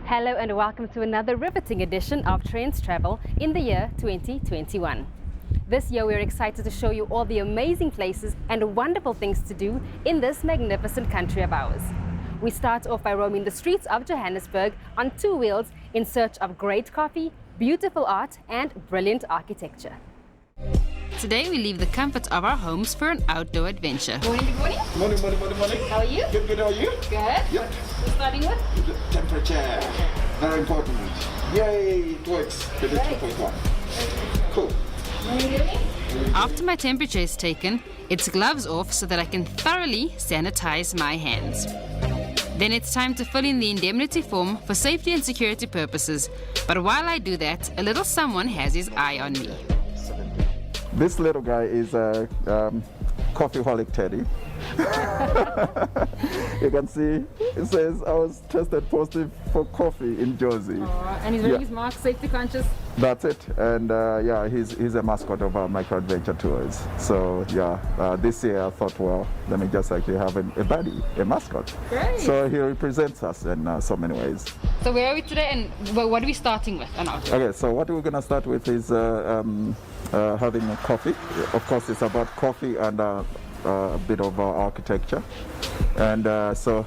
Hello and welcome to another riveting edition of Trendz Travel in the year 2021. This year we're excited to show you all the amazing places and wonderful things to do in this magnificent country of ours. We start off by roaming the streets of Johannesburg on two wheels in search of great coffee, beautiful art and brilliant architecture. Today we leave the comfort of our homes for an outdoor adventure. Morning, good morning. Morning. How are you? Good, how are you? Good. Yep. We're starting with? Temperature. Very important. Yay, it works. It is 2.1. Cool. After my temperature is taken, it's gloves off so that I can thoroughly sanitize my hands. Then it's time to fill in the indemnity form for safety and security purposes. But while I do that, a little someone has his eye on me. This little guy is a coffeeholic Teddy. You can see it says I was tested positive for coffee in Josie. And he's wearing his mask, safety conscious. That's it, and he's a mascot of our micro adventure tours. So this year I thought, well, let me just actually have a buddy, a mascot. Great. So he represents us in so many ways. So where are we today, and what are we starting with? Okay, so what we're gonna start with is having a coffee. Of course, it's about coffee and a bit of architecture. And so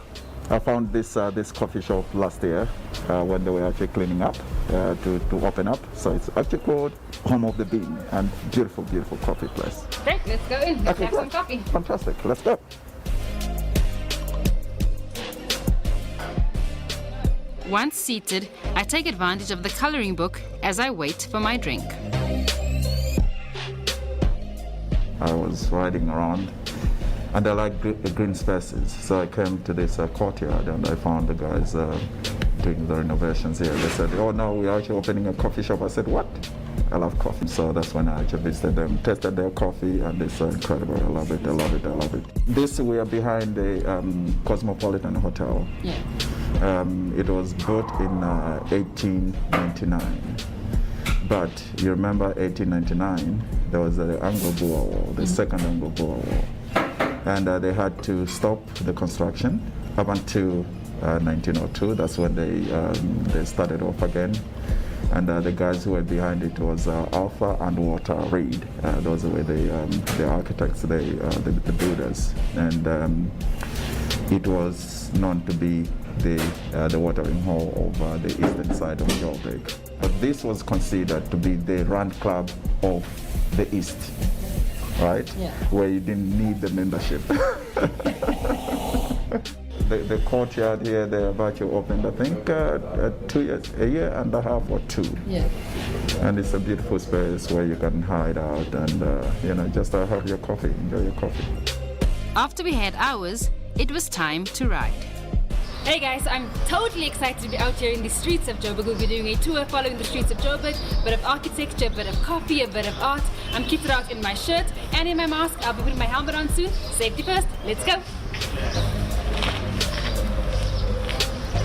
I found this coffee shop last year when they were actually cleaning up to open up. So it's actually called Home of the Bean, and beautiful coffee place. Great, let's go in. Let's have some coffee. Fantastic, let's go. Once seated, I take advantage of the coloring book as I wait for my drink. I was riding around and I like green spaces, so I came to this courtyard and I found the guys doing the renovations here. They said, oh no, we're actually opening a coffee shop. I said, what? I love coffee. So that's when I actually visited them, tasted their coffee, and it's incredible. I love it. This, we are behind the Cosmopolitan Hotel. Yeah. It was built in 1899. But you remember 1899, there was the Anglo-Boer War, the second Anglo-Boer War. And they had to stop the construction up until 1902. That's when they started off again. And the guys who were behind it was Arthur and Walter Reed. Those were the architects, the builders. And it was known to be the watering hole of the eastern side of Joburg. But this was considered to be the run club of the East, right? Yeah. Where you didn't need the membership. The courtyard here, they have actually opened, I think, 2 years, a year and a half or two. Yeah. And it's a beautiful space where you can hide out and, just have your coffee, enjoy your coffee. After we had ours, it was time to ride. Hey guys, I'm totally excited to be out here in the streets of Joburg. We'll be doing a tour following the streets of Joburg, a bit of architecture, a bit of coffee, a bit of art. I'm kitted out in my shirt and in my mask. I'll be putting my helmet on soon. Safety first, let's go.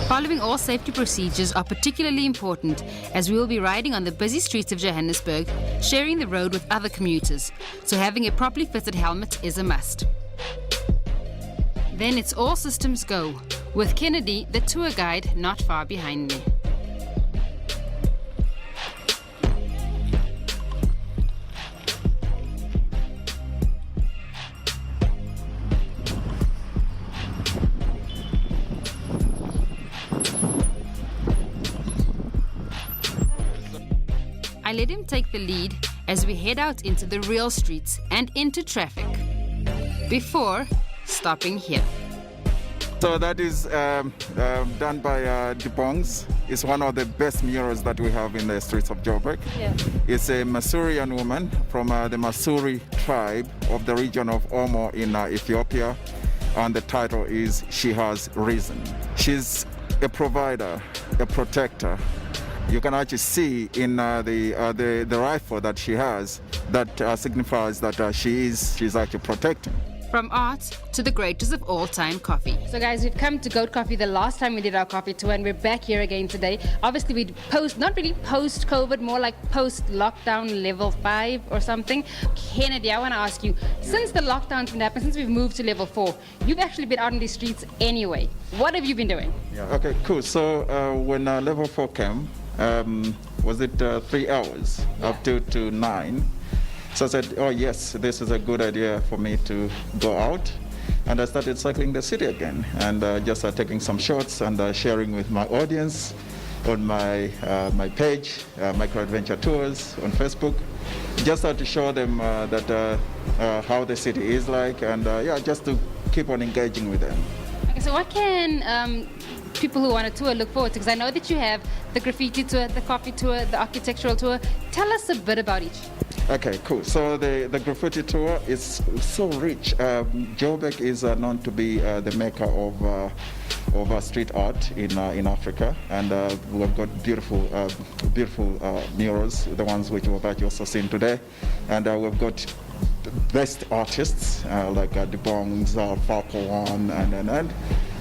Following all safety procedures are particularly important as we will be riding on the busy streets of Johannesburg, sharing the road with other commuters. So having a properly fitted helmet is a must. Then it's all systems go, with Kennedy, the tour guide, not far behind me. I let him take the lead as we head out into the real streets and into traffic, before stopping here. So that is done by Dubongs. It's one of the best murals that we have in the streets of Joburg. Yeah. It's a Masurian woman from the Masuri tribe of the region of Omo in Ethiopia. And the title is She Has Risen. She's a provider, a protector. You can actually see in the rifle that she has that signifies that she's actually protecting. From art to the greatest of all time, coffee. So guys, we've come to Goat Coffee the last time we did our coffee tour, and we're back here again today. Obviously we not really post-COVID, more like post-lockdown level 5 or something. Kennedy, I want to ask you, since the lockdown's been happening, since we've moved to level 4, you've actually been out in the streets anyway. What have you been doing? Yeah. Okay, cool. So when level 4 came, was it 3 hours up to 9? So I said, oh yes, this is a good idea for me to go out. And I started cycling the city again, and just taking some shots and sharing with my audience on my page, Micro Adventure Tours on Facebook. Just to show them that how the city is like, and just to keep on engaging with them. Okay, so what can people who want a tour look forward to? Because I know that you have the graffiti tour, the coffee tour, the architectural tour. Tell us a bit about each. Okay, cool. So the graffiti tour is so rich. Joburg is known to be the mecca of street art in Africa, and we've got beautiful murals, the ones which we've also seen today, and we've got the best artists like the Bongs, Farquhar,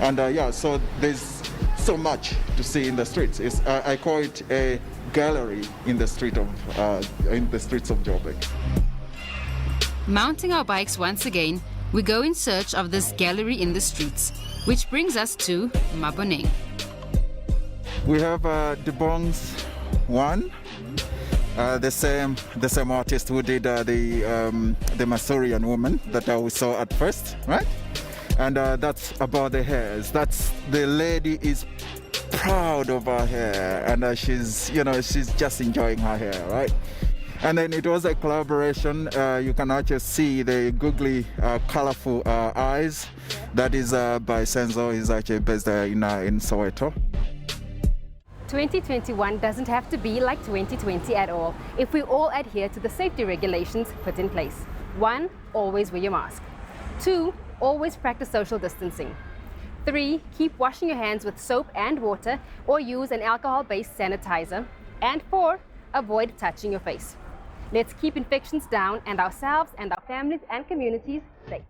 and so there's so much to see in the streets. I call it a gallery in the streets of Joburg. Mounting our bikes once again, we go in search of this gallery in the streets, which brings us to Maboneng. We have the Bongs 1, the same artist who did the Masurian woman that we saw at first, right? And that's about the hairs. That's the lady is proud of her hair, and she's just enjoying her hair, right? And then it was a collaboration. You can actually see the googly, colorful eyes. That is by Senzo. He's actually based in Soweto. 2021 doesn't have to be like 2020 at all if we all adhere to the safety regulations put in place. 1, always wear your mask. 2, always practice social distancing. 3, keep washing your hands with soap and water or use an alcohol-based sanitizer. And 4, avoid touching your face. Let's keep infections down and ourselves and our families and communities safe.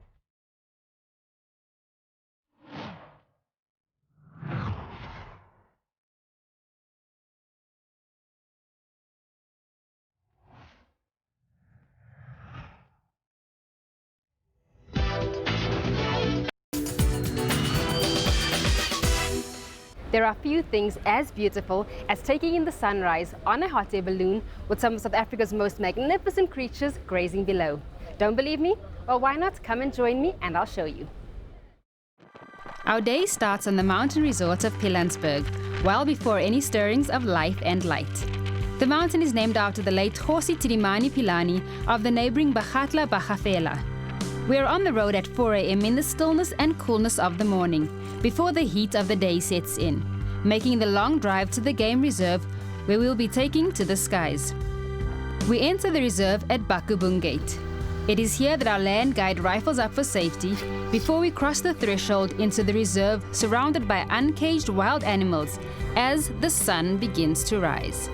There are few things as beautiful as taking in the sunrise on a hot air balloon with some of South Africa's most magnificent creatures grazing below. Don't believe me? Well, why not come and join me and I'll show you. Our day starts on the mountain resort of Pilanesberg, well before any stirrings of life and light. The mountain is named after the late Kgosi Tidimani Pilani of the neighboring Bakgatla Bagafela. We are on the road at 4 a.m. in the stillness and coolness of the morning, before the heat of the day sets in, making the long drive to the game reserve, where we will be taking to the skies. We enter the reserve at Bakubung Gate. It is here that our land guide rifles up for safety before we cross the threshold into the reserve, surrounded by uncaged wild animals as the sun begins to rise.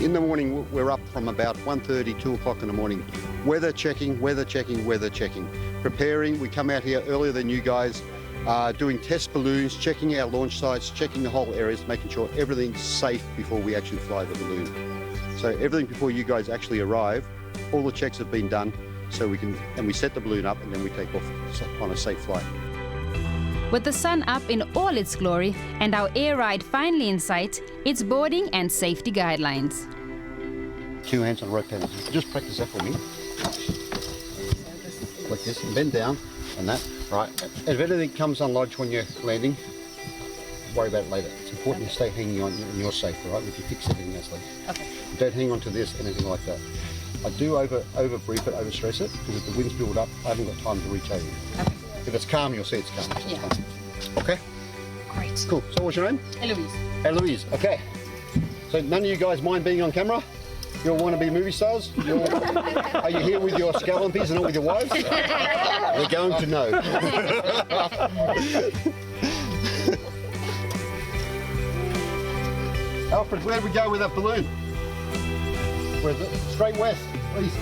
In the morning, we're up from about 1:30, 2 o'clock in the morning. Weather checking. Preparing, we come out here earlier than you guys, doing test balloons, checking our launch sites, checking the whole areas, making sure everything's safe before we actually fly the balloon. So everything before you guys actually arrive, all the checks have been done, so we set the balloon up and then we take off on a safe flight. With the sun up in all its glory and our air ride finally in sight, it's boarding and safety guidelines. 2 hands on rope panels. Just practice that for me. Like this, and bend down, and that. Right. If anything comes unlodged when you're landing, worry about it later. It's important you stay hanging on and you're safe, right? If you fix everything else later. Okay. Don't hang on to this, anything like that. I do over brief it, over stress it, because if the wind's build up, I haven't got time to reach over you. Okay. If it's calm, you'll see it's calm. So Yeah. it's fine. Okay? Great. Cool. So what's your name? Eloise. Eloise. Okay. So none of you guys mind being on camera? You all want to be movie stars? Are you here with your scalumpies and not with your wives? We're going to know. Alfred, where do we go with that balloon? Where's it? Straight west, please.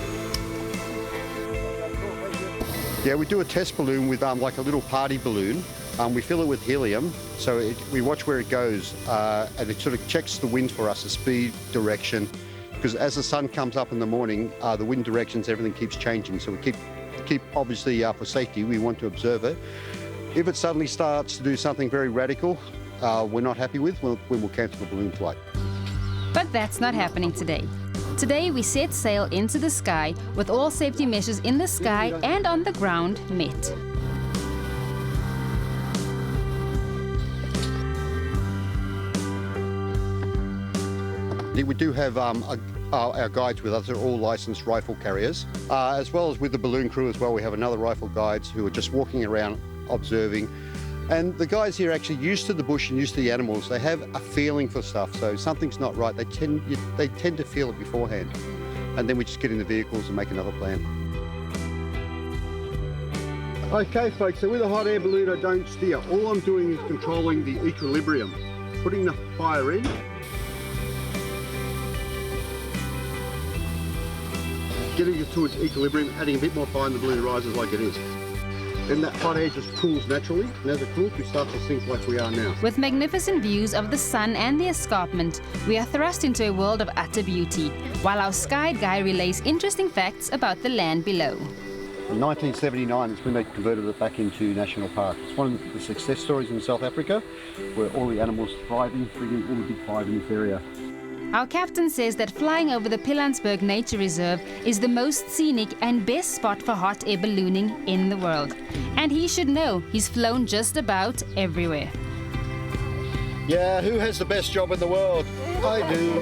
Yeah, we do a test balloon with like a little party balloon. We fill it with helium, so we watch where it goes, and it sort of checks the wind for us, the speed, direction, because as the sun comes up in the morning, the wind directions, everything keeps changing. So we keep obviously for safety, we want to observe it. If it suddenly starts to do something very radical, we're not happy with, we'll cancel the balloon flight. But that's not happening today. Today we set sail into the sky with all safety measures in the sky and on the ground met. We do have our guides with us. They're all licensed rifle carriers. As well as with the balloon crew as well, we have another rifle guides who are just walking around observing. And the guys here are actually used to the bush and used to the animals. They have a feeling for stuff, so something's not right. They tend to feel it beforehand. And then we just get in the vehicles and make another plan. Okay folks, so with a hot air balloon I don't steer. All I'm doing is controlling the equilibrium. Putting the fire in. Getting it to its equilibrium, adding a bit more fire and the balloon rises like it is. Then that hot air just cools naturally, and as it cools, we start to sink like we are now. With magnificent views of the sun and the escarpment, we are thrust into a world of utter beauty, while our sky guy relays interesting facts about the land below. In 1979 is when they converted it back into National Park. It's one of the success stories in South Africa, where all the animals thriving, bringing all the big five in this area. Our captain says that flying over the Pilanesberg Nature Reserve is the most scenic and best spot for hot air ballooning in the world. And he should know, he's flown just about everywhere. Yeah, who has the best job in the world? I do.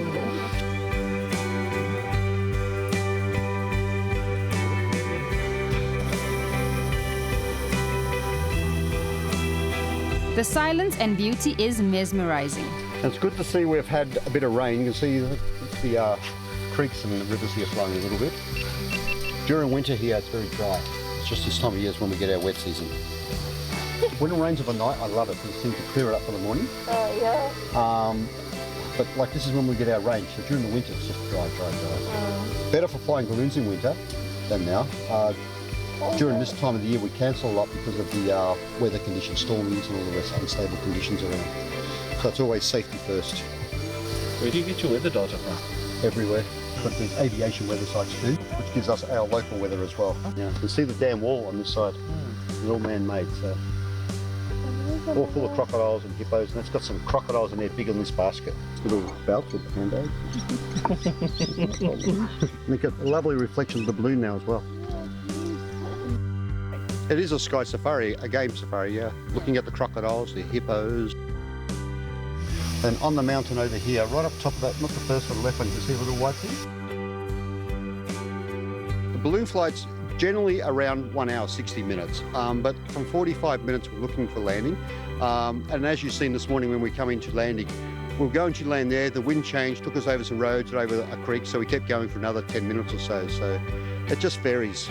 The silence and beauty is mesmerizing. It's good to see we've had a bit of rain. You can see the creeks and the rivers here flowing a little bit. During winter here, it's very dry. It's just this time of year is when we get our wet season. When it rains overnight, I love it because it seems to clear it up for the morning. But like this is when we get our rain, so during the winter it's just dry. Better for flying balloons in winter than now. During this time of the year we cancel a lot because of the weather conditions, storms and all the rest, unstable conditions around. So it's always safety first. Where do you get your weather data from? Everywhere. But there's aviation weather sites too, which gives us our local weather as well. Yeah, you can see the dam wall on this side. It's all man-made, so all full of crocodiles and hippos, and it's got some crocodiles in there bigger than this basket. Little belts with the hand-aid. And you get a lovely reflection of the balloon now as well. It is a sky safari, a game safari, yeah. Looking at the crocodiles, the hippos. And on the mountain over here, right up top of that, not the first one, the left one, you can see a little white thing? The balloon flight's generally around 1 hour, 60 minutes. But from 45 minutes, we're looking for landing. And as you've seen this morning when we come into landing, we're going to land there, the wind changed, took us over some roads and over a creek, so we kept going for another 10 minutes or so. So it just varies.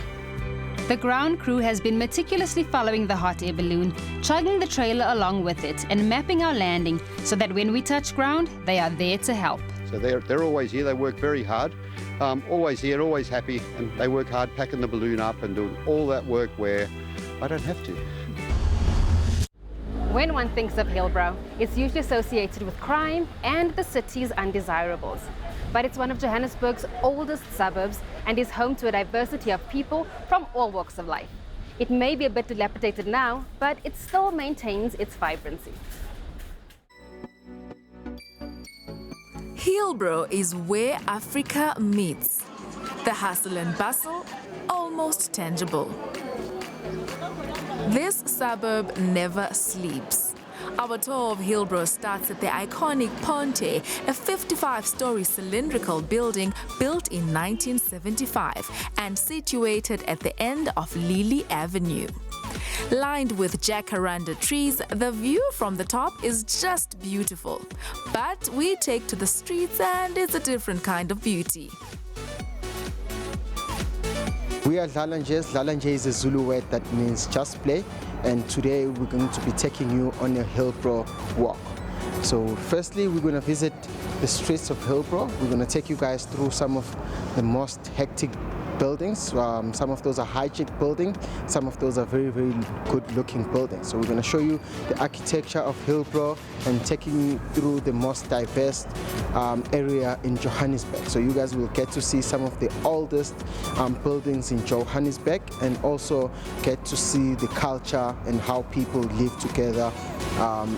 The ground crew has been meticulously following the hot air balloon, chugging the trailer along with it and mapping our landing so that when we touch ground, they are there to help. So they're always here, they work very hard, always here, always happy, and they work hard packing the balloon up and doing all that work where I don't have to. When one thinks of Hillbrow, it's usually associated with crime and the city's undesirables. But it's one of Johannesburg's oldest suburbs and is home to a diversity of people from all walks of life. It may be a bit dilapidated now, but it still maintains its vibrancy. Hillbrow is where Africa meets. The hustle and bustle, almost tangible. This suburb never sleeps. Our tour of Hillbrow starts at the iconic Ponte, a 55-story cylindrical building built in 1975 and situated at the end of Lily Avenue. Lined with jacaranda trees, the view from the top is just beautiful. But we take to the streets and it's a different kind of beauty. We are Dlalanjes. Dlalanje is a Zulu word that means just play. And today we're going to be taking you on a Hillbrow walk. So firstly, we're going to visit the streets of Hillbrow. We're going to take you guys through some of the most hectic buildings. Some of those are high-tech buildings. Some of those are very, very good-looking buildings. So we're going to show you the architecture of Hillbrow and taking you through the most diverse area in Johannesburg. So you guys will get to see some of the oldest buildings in Johannesburg and also get to see the culture and how people live together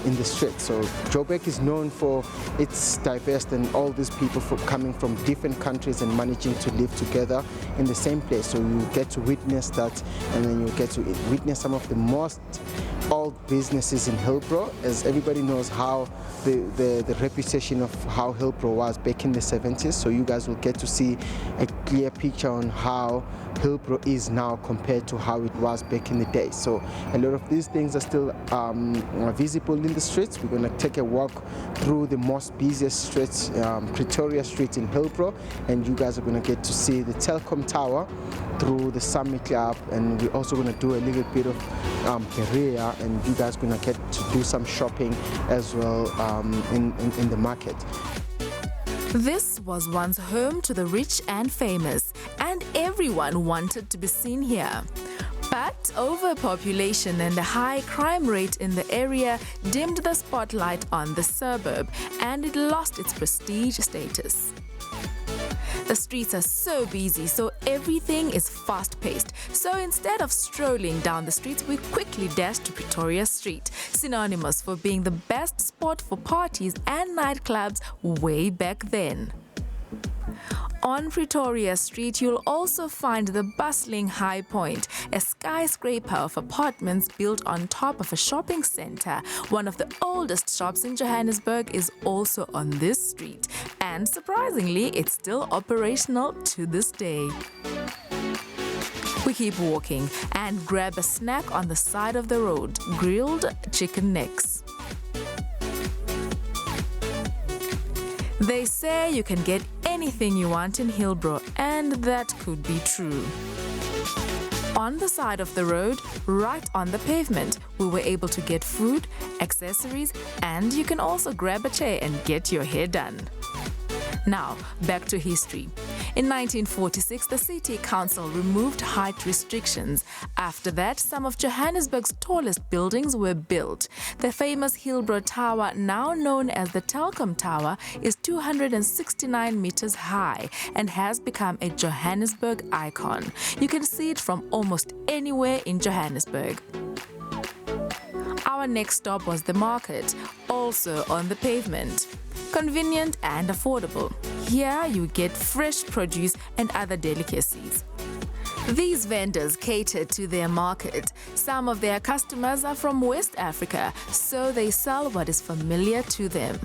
in the streets. So Joburg is known for its diverse and all these people coming from different countries and managing to live together in the same place. So you get to witness that, and then you get to witness some of the most old businesses in Hillbrow, as everybody knows how the reputation of how Hillbrow was back in the 70s. So you guys will get to see a clear picture on how Hillbrow is now compared to how it was back in the day. So a lot of these things are still visible in the streets. We're going to take a walk through the most busiest streets, Pretoria Street in Hillbrow, and you guys are going to get to see the Telkom Tower through the Summit Club, and we're also going to do a little bit of Perea, and you guys are going to get to do some shopping as well in the market. This was once home to the rich and famous, and everyone wanted to be seen here. But overpopulation and a high crime rate in the area dimmed the spotlight on the suburb, and it lost its prestige status. The streets are so busy, so everything is fast-paced. So instead of strolling down the streets, we quickly dashed to Pretoria Street, synonymous for being the best spot for parties and nightclubs way back then. On Pretoria Street, you'll also find the bustling High Point, a skyscraper of apartments built on top of a shopping center. One of the oldest shops in Johannesburg is also on this street, and surprisingly, it's still operational to this day. We keep walking and grab a snack on the side of the road, grilled chicken necks. They say you can get anything you want in Hillbrow, and that could be true. On the side of the road, right on the pavement, we were able to get food, accessories, and you can also grab a chair and get your hair done. Now, back to history. In 1946, the City Council removed height restrictions. After that, some of Johannesburg's tallest buildings were built. The famous Hillbrow Tower, now known as the Telkom Tower, is 269 meters high and has become a Johannesburg icon. You can see it from almost anywhere in Johannesburg. Our next stop was the market, also on the pavement. Convenient and affordable. Here you get fresh produce and other delicacies. These vendors cater to their market. Some of their customers are from West Africa, so they sell what is familiar to them.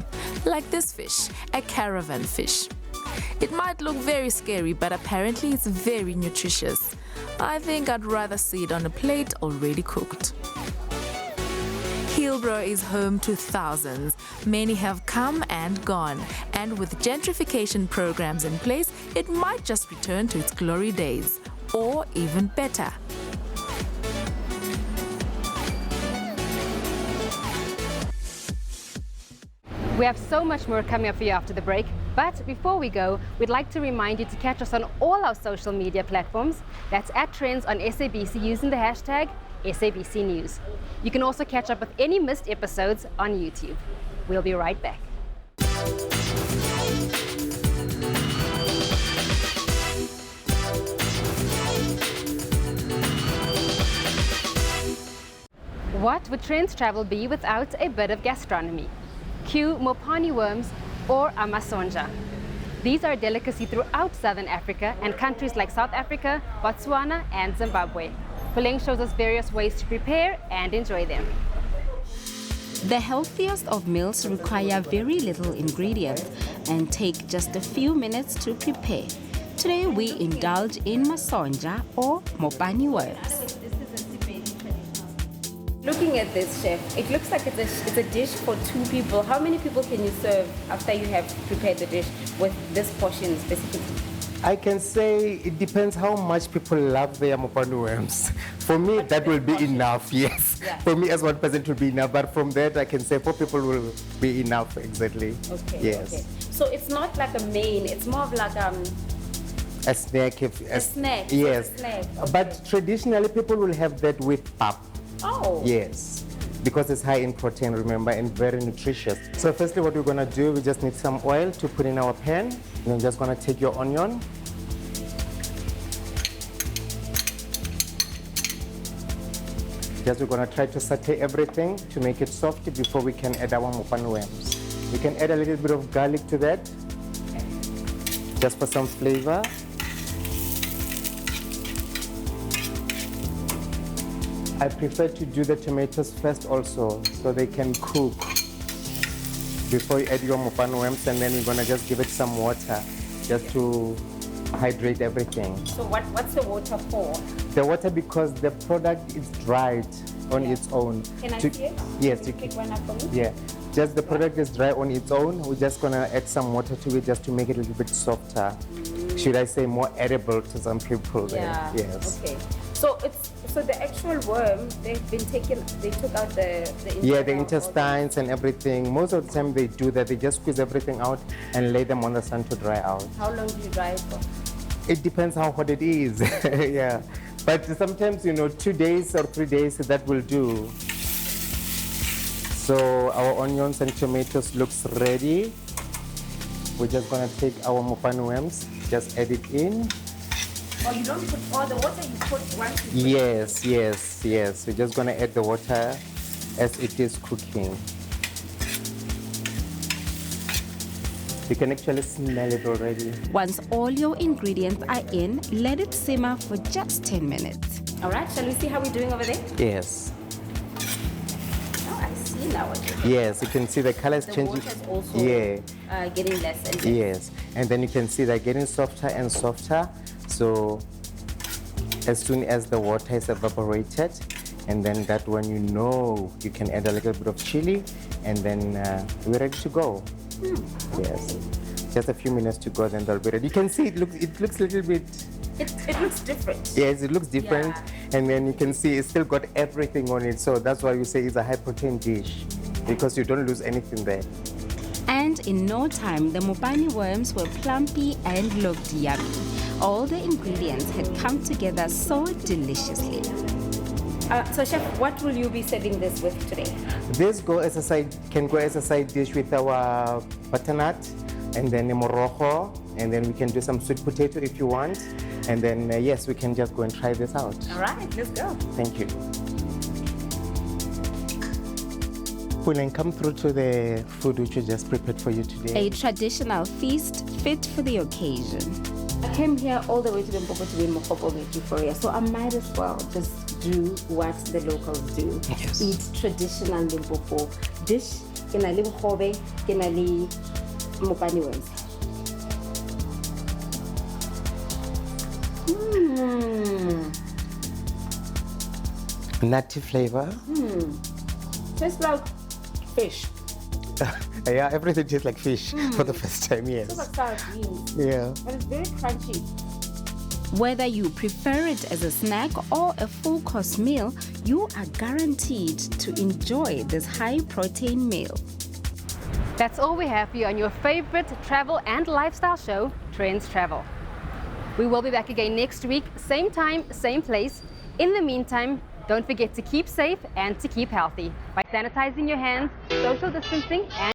Like this fish, a caravan fish. It might look very scary, but apparently it's very nutritious. I think I'd rather see it on a plate already cooked. Hillbrow is home to thousands. Many have come and gone, and with gentrification programs in place, it might just return to its glory days, or even better. We have so much more coming up for you after the break, but before we go, we'd like to remind you to catch us on all our social media platforms. That's at Trendz on SABC using the hashtag SABC News. You can also catch up with any missed episodes on YouTube. We'll be right back. What would Trendz travel be without a bit of gastronomy? Cue mopani worms or amasonja. These are a delicacy throughout Southern Africa and countries like South Africa, Botswana and Zimbabwe. Puleng shows us various ways to prepare and enjoy them. The healthiest of meals require very little ingredient and take just a few minutes to prepare. Today we indulge in masonja or mopani worms. Looking at this, chef, it looks like it's a dish for 2 people. How many people can you serve after you have prepared the dish with this portion specifically? I can say it depends how much people love their mopani worms. For me, that will be enough, yes. Yeah. For me, as one person, it will be enough. But from that, I can say 4 people will be enough, exactly. Okay. Yes. Okay. So it's not like a main, it's more of like A snack. A snack. so Yes. it's a snack. Okay. But traditionally, people will have that with pap. Oh. Yes. Because it's high in protein, remember, and very nutritious. So firstly, what we're gonna do, we just need some oil to put in our pan. And then just gonna take your onion. Just we're gonna try to saute everything to make it soft before we can add our mopane worms. We can add a little bit of garlic to that, just for some flavor. I prefer to do the tomatoes first also, so they can cook before you add your mopane worms, and then you're gonna just give it some water, just to hydrate everything. So what's the water for? The water because the product is dried on its own. Can I see it? Yes, you Pick can. one up for me? Yeah, just the product is dry on its own. We're just gonna add some water to it just to make it a little bit softer. Should I say more edible to some people? Yeah. Yes. Okay. So the actual worm, they took out the Yeah, the intestine. intestines and everything. Most of the time they do that. They just squeeze everything out and lay them on the sun to dry out. How long do you dry it for? It depends how hot it is. Yeah. But sometimes, 2 days or 3 days, that will do. So our onions and tomatoes looks ready. We're just gonna take our mopane worms, just add it in. Oh, you don't put all the water you put once you put Yes, yes, yes. We're just gonna add the water as it is cooking. You can actually smell it already. Once all your ingredients are in, let it simmer for just 10 minutes. All right, shall we see how we're doing over there? Yes. Oh, I see now what you're doing. Yes, you can see the color is The changing. water is also Yeah. getting less and less. Yes, and then you can see they're getting softer and softer. So as soon as the water is evaporated, and then that when you can add a little bit of chili, and then we're ready to go. Yes, just a few minutes to go, then they'll be ready. You can see it looks a little bit. It looks different. Yes, it looks different, Yeah. and then you can see it's still got everything on it. So that's why we say it's a high protein dish, because you don't lose anything there. And in no time, the mopane worms were plumpy and looked yummy. All the ingredients had come together so deliciously. So chef, what will you be serving this with today? This can go as a side dish with our butternut, and then a morojo, and then we can do some sweet potato if you want. And then yes, we can just go and try this out. All right, let's go. Thank you. Pulen, come through to the food which we just prepared for you today. A traditional feast fit for the occasion. I came here all the way to Limpopo to be in Mokopo with Euphoria, so I might as well just do what the locals do. Yes. Eat traditional Limpopo dish. Kena li bogobe, kena li mopane worms. Nutty flavor. Tastes like fish. Yeah, everything tastes like fish for the first time, Tastes yes. like sardines, Yeah. but it's very crunchy. Whether you prefer it as a snack or a full-course meal, you are guaranteed to enjoy this high-protein meal. That's all we have for you on your favorite travel and lifestyle show, Trendz Travel. We will be back again next week, same time, same place. In the meantime, don't forget to keep safe and to keep healthy by sanitizing your hands, social distancing, and